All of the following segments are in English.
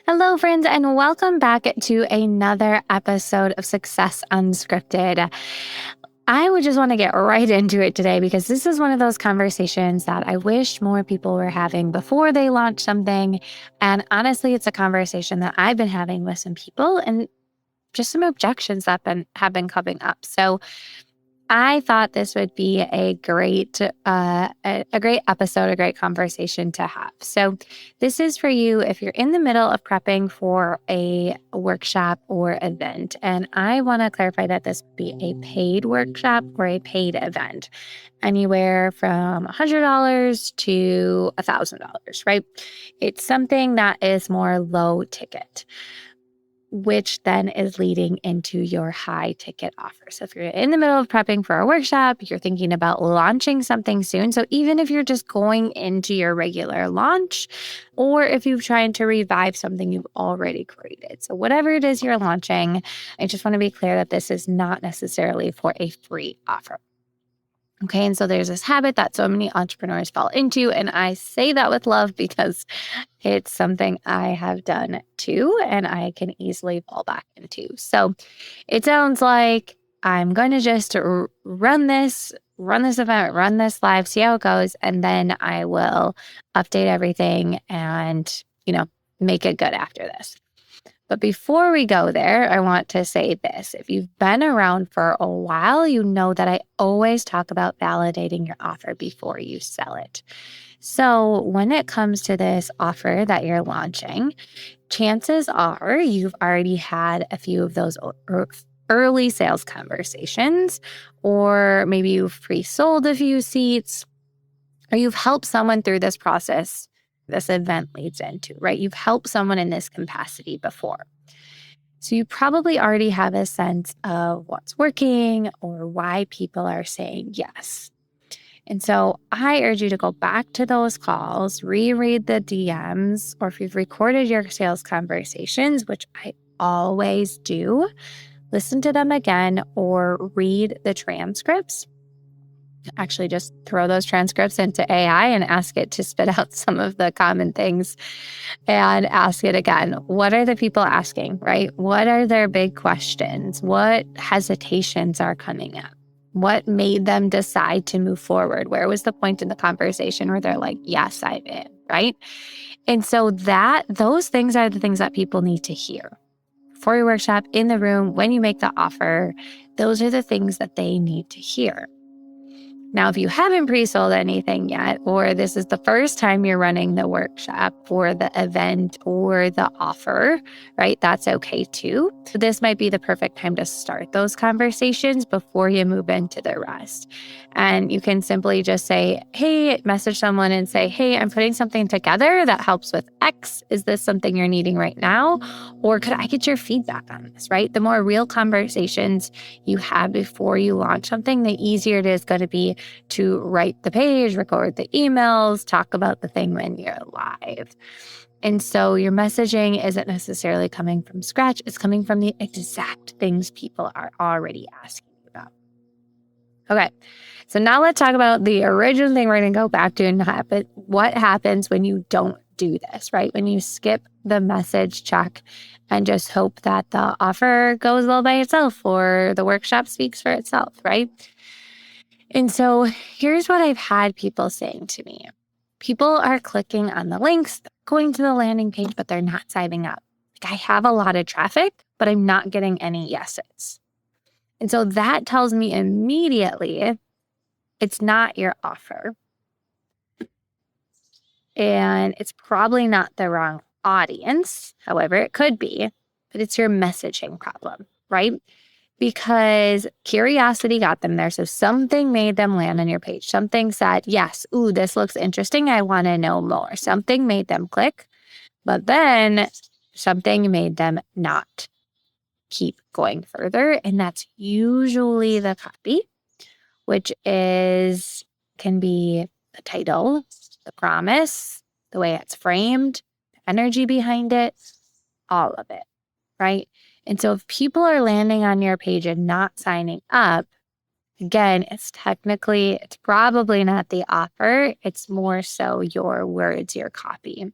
Hello, friends, and welcome back to another episode of Success Unscripted. I would just want to get right into it today because this is one of those conversations that I wish more people were having before they launch something. And honestly, it's a conversation that I've been having with some people and just some objections that have been coming up. So I thought this would be a great episode, a great conversation to have. So this is for you if you're in the middle of prepping for a workshop or event. And I want to clarify that this would be a paid workshop or a paid event, anywhere from $100 to $1,000, right? It's something that is more low ticket, which then is leading into your high ticket offer. So if you're in the middle of prepping for a workshop, you're thinking about launching something soon. So even if you're just going into your regular launch, or if you're trying to revive something you've already created. So whatever it is you're launching, I just want to be clear that this is not necessarily for a free offer. Okay. And so there's this habit that so many entrepreneurs fall into. And I say that with love because it's something I have done too, and I can easily fall back into. So it sounds like I'm going to just run this event, run this live, see how it goes. And then I will update everything and, make it good after this. But before we go there, I want to say this. If you've been around for a while, you know that I always talk about validating your offer before you sell it. So when it comes to this offer that you're launching, chances are you've already had a few of those early sales conversations, or maybe you've pre-sold a few seats, or you've helped someone through this process this event leads into, right? You've helped someone in this capacity before. So you probably already have a sense of what's working or why people are saying yes. And so I urge you to go back to those calls, reread the DMs, or if you've recorded your sales conversations, which I always do, listen to them again or read the transcripts. Actually, just throw those transcripts into AI and ask it to spit out some of the common things and ask it again. What are the people asking, right? What are their big questions? What hesitations are coming up? What made them decide to move forward? Where was the point in the conversation where they're like, yes, I'm in, right? And so those things are the things that people need to hear. For your workshop, in the room, when you make the offer, those are the things that they need to hear. Now, if you haven't pre-sold anything yet, or this is the first time you're running the workshop or the event or the offer, right, that's okay too. So this might be the perfect time to start those conversations before you move into the rest. And you can simply just say, hey, message someone and say, hey, I'm putting something together that helps with X. Is this something you're needing right now? Or could I get your feedback on this, right? The more real conversations you have before you launch something, the easier it is going to be to write the page, record the emails, talk about the thing when you're live. And so your messaging isn't necessarily coming from scratch. It's coming from the exact things people are already asking about. Okay, so now let's talk about the original thing we're going to go back to and what happens when you don't do this, right? When you skip the message check and just hope that the offer goes well by itself or the workshop speaks for itself, right? And so here's what I've had people saying to me. People are clicking on the links, going to the landing page, but they're not signing up. Like, I have a lot of traffic, but I'm not getting any yeses. And so that tells me immediately it's not your offer. And it's probably not the wrong audience. However, it could be, but it's your messaging problem, right? Because curiosity got them there. So something made them land on your page. Something said, yes, ooh, this looks interesting. I want to know more. Something made them click, but then something made them not keep going further. And that's usually the copy, which can be the title, the promise, the way it's framed, the energy behind it, all of it, right? And so if people are landing on your page and not signing up, again, it's probably not the offer. It's more so your words, your copy.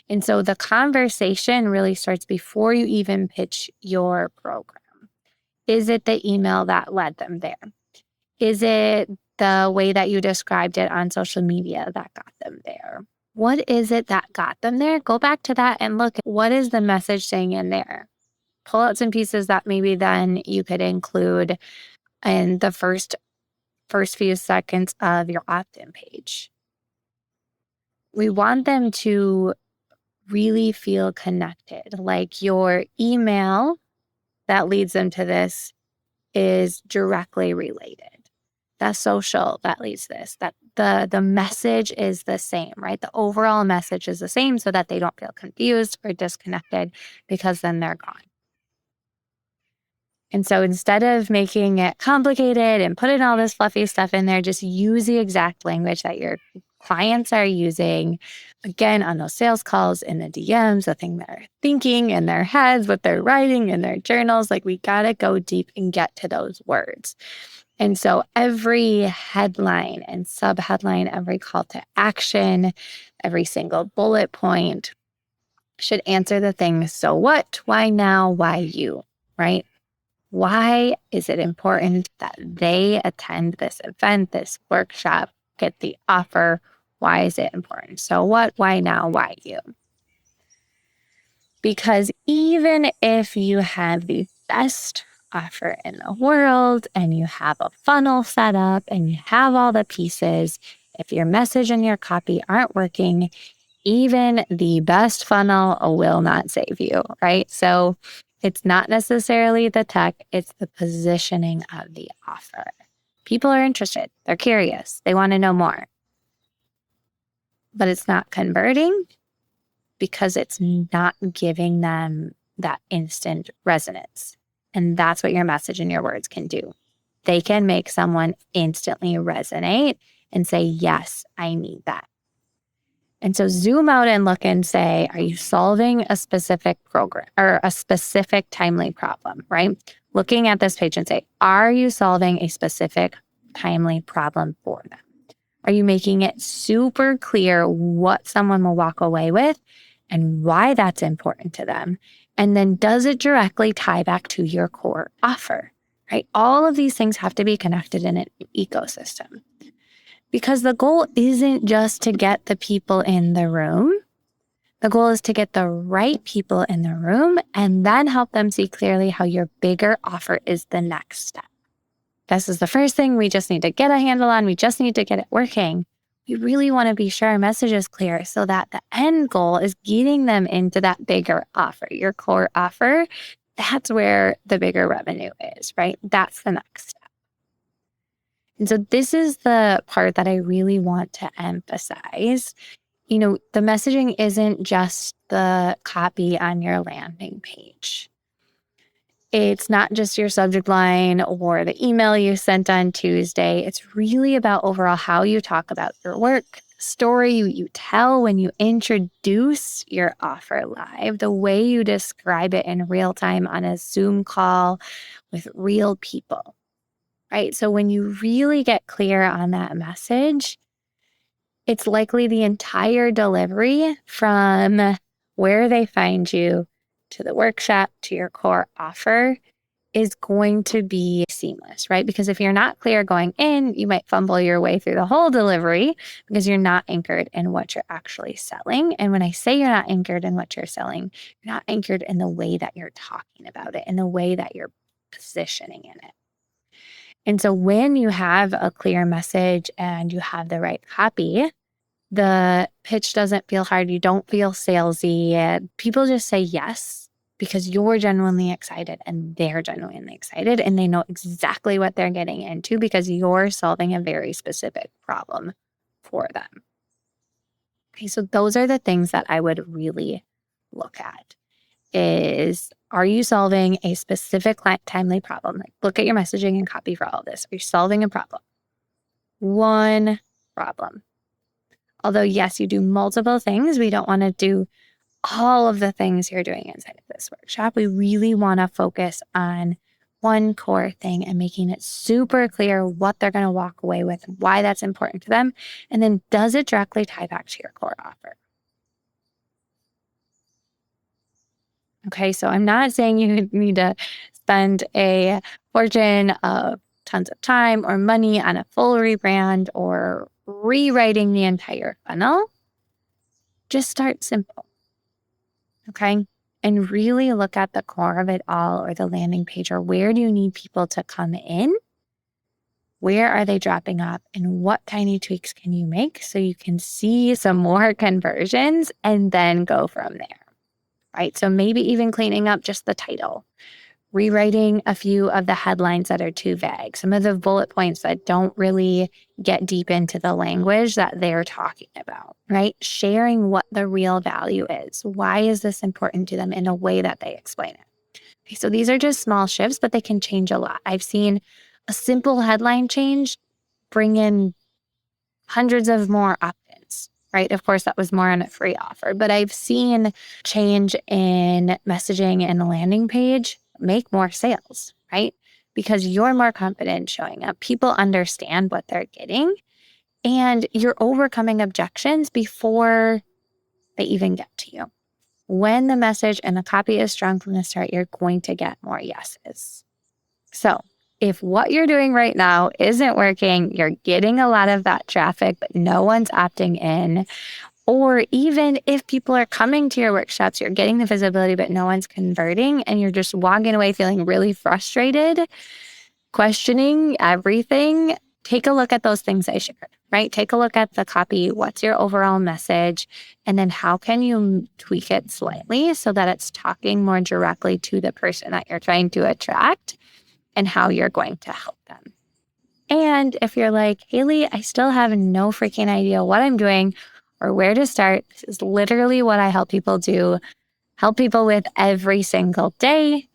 And so the conversation really starts before you even pitch your program. Is it the email that led them there? Is it the way that you described it on social media that got them there? What is it that got them there? Go back to that and look at what is the message saying in there. Pull out some pieces that maybe then you could include in the first few seconds of your opt-in page. We want them to really feel connected, like your email that leads them to this is directly related. The social that leads this, that the message is the same, right? The overall message is the same so that they don't feel confused or disconnected, because then they're gone. And so instead of making it complicated and putting all this fluffy stuff in there, just use the exact language that your clients are using, again, on those sales calls, in the DMs, the thing they're thinking in their heads, what they're writing in their journals. Like, we got to go deep and get to those words. And so every headline and subheadline, every call to action, every single bullet point should answer the thing, so what, why now, why you, right? Why is it important that they attend this event, this workshop, get the offer? Why is it important? So what, why now, why you? Because even if you have the best offer in the world and you have a funnel set up and you have all the pieces, if your message and your copy aren't working, even the best funnel will not save you, right? So it's not necessarily the tech, it's the positioning of the offer. People are interested, they're curious, they want to know more. But it's not converting because it's not giving them that instant resonance. And that's what your message and your words can do. They can make someone instantly resonate and say, yes, I need that. And so zoom out and look and say, are you solving a specific program or a specific timely problem, right? Looking at this page and say, are you solving a specific timely problem for them? Are you making it super clear what someone will walk away with and why that's important to them? And then does it directly tie back to your core offer, right? All of these things have to be connected in an ecosystem. Because the goal isn't just to get the people in the room. The goal is to get the right people in the room and then help them see clearly how your bigger offer is the next step. This is the first thing we just need to get a handle on. We just need to get it working. We really want to be sure our message is clear so that the end goal is getting them into that bigger offer, your core offer. That's where the bigger revenue is, right? That's the next step. And so this is the part that I really want to emphasize. You know, the messaging isn't just the copy on your landing page. It's not just your subject line or the email you sent on Tuesday. It's really about overall how you talk about your work, the story you tell when you introduce your offer live, the way you describe it in real time on a Zoom call with real people. Right? So when you really get clear on that message, it's likely the entire delivery from where they find you to the workshop to your core offer is going to be seamless, right? Because if you're not clear going in, you might fumble your way through the whole delivery because you're not anchored in what you're actually selling. And when I say you're not anchored in what you're selling, you're not anchored in the way that you're talking about it, in the way that you're positioning in it. And so when you have a clear message and you have the right copy, the pitch doesn't feel hard. You don't feel salesy. People just say yes because you're genuinely excited and they're genuinely excited and they know exactly what they're getting into because you're solving a very specific problem for them. Okay, so those are the things that I would really look at. Is, are you solving a specific timely problem? Like, look at your messaging and copy for all of this. Are you solving a problem? One problem. Although, yes, you do multiple things. We don't want to do all of the things you're doing inside of this workshop. We really want to focus on one core thing and making it super clear what they're going to walk away with, why that's important to them. And then does it directly tie back to your core offer? Okay, so I'm not saying you need to spend a fortune of tons of time or money on a full rebrand or rewriting the entire funnel. Just start simple. Okay. And really look at the core of it all, or the landing page, or where do you need people to come in? Where are they dropping off? And what tiny tweaks can you make so you can see some more conversions and then go from there? Right. So maybe even cleaning up just the title, rewriting a few of the headlines that are too vague, some of the bullet points that don't really get deep into the language that they're talking about, right? Sharing what the real value is. Why is this important to them in a way that they explain it? Okay, so these are just small shifts, but they can change a lot. I've seen a simple headline change bring in hundreds of more opt-ins, right? Of course, that was more on a free offer, but I've seen change in messaging and the landing page make more sales, right? Because you're more confident showing up. People understand what they're getting, and you're overcoming objections before they even get to you. When the message and the copy is strong from the start, you're going to get more yeses. So if what you're doing right now isn't working, you're getting a lot of that traffic, but no one's opting in, or even if people are coming to your workshops, you're getting the visibility, but no one's converting, and you're just walking away feeling really frustrated, questioning everything, take a look at those things I shared, right? Take a look at the copy. What's your overall message? And then how can you tweak it slightly so that it's talking more directly to the person that you're trying to attract, and how you're going to help them. And if you're like, Haley, I still have no freaking idea what I'm doing or where to start, this is literally what I help people do, help people with every single day.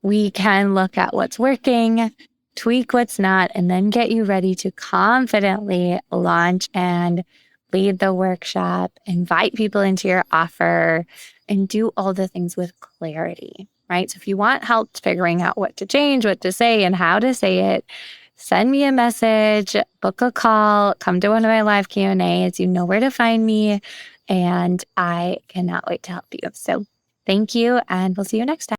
We can look at what's working, tweak what's not, and then get you ready to confidently launch and lead the workshop, invite people into your offer, and do all the things with clarity, right? So if you want help figuring out what to change, what to say, and how to say it, send me a message, book a call, come to one of my live Q&As. You know where to find me, and I cannot wait to help you. So thank you, and we'll see you next time.